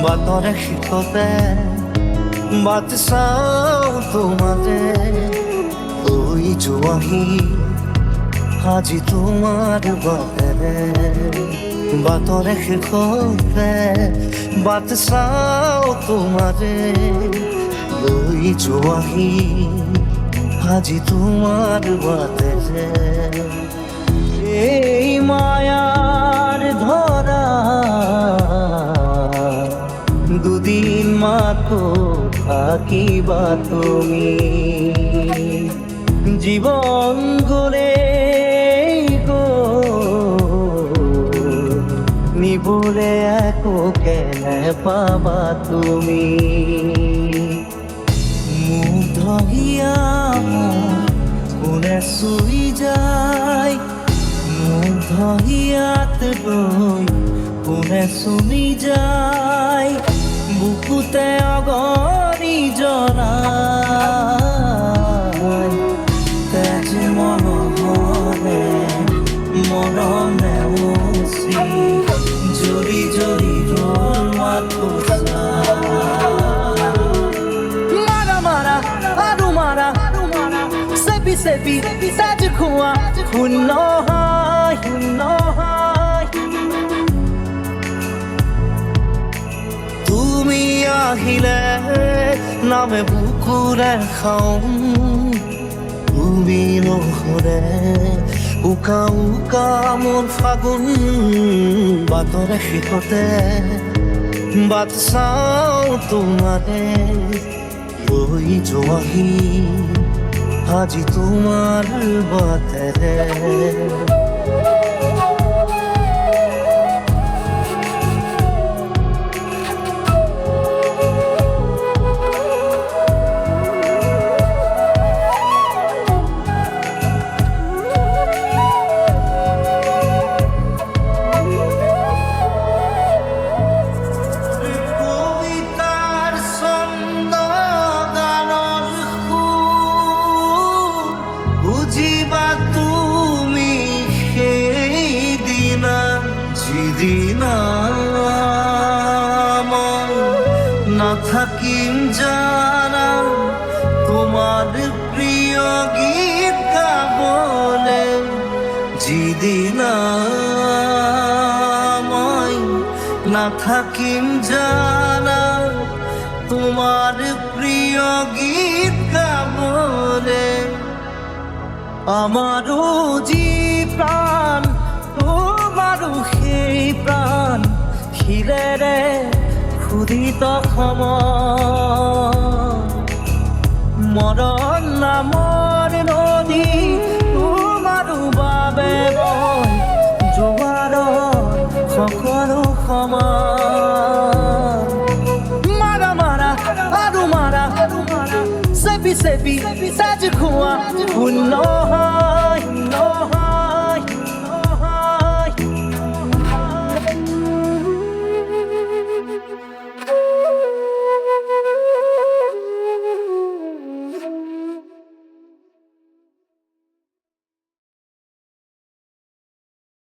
বাতরে শিখতে বাত চাও তোমারে ওই জোয়াহি আজি তোমার বাতেরে বাতরে শিখতে বাত চাও তোমারে ওই জোয়াহি আজি তোমার বাতেরে এই মায়ার ধরা দুদিন মাতো থাকিবা তুমি জীবন গলে গো নিবলে একো কেনে পাবা তুমি মুখ ধরিয়া কোনে শুই যায় মুখ ধরিয়াত গৈ কোনে শুনি যায় বুকুতে অগনি জনায় তেজ মনোহরে মরণে মচি জৰি জৰি ৰল মাতো মাৰা মাৰা আৰু মাৰা চেপি চেপি তেজ খোৱা শূন্য হয় শূন্য হয় তুমি আহিলে নামে বুকুৰে খাওঁ তুমি নহৰে উকা উকা মোৰ ফাগুন বাটৰে শেষতে বাট চাওঁ তোমাৰে লৈ যোৱাহি আজি তোমাৰ বাটেৰে বুঝিবা তুমি সেইদিনা যিদিনা মই নাথাকিম জানা তোমার প্রিয় গীত গাবলে যিদিনা মই নাথাকিম জানা তোমার প্রিয় গীত গাবলে আমারও জি প্রাণ তোমারও সেই প্রাণ শিলেৰে ক্ষুদিত মৰণ নামৰ নদী তোমাৰো বাবে মই জোৱাৰত সকলো সমান মাৰা মাৰা আৰু মাৰা চেপি চেপি তেজ খোৱা শূন্য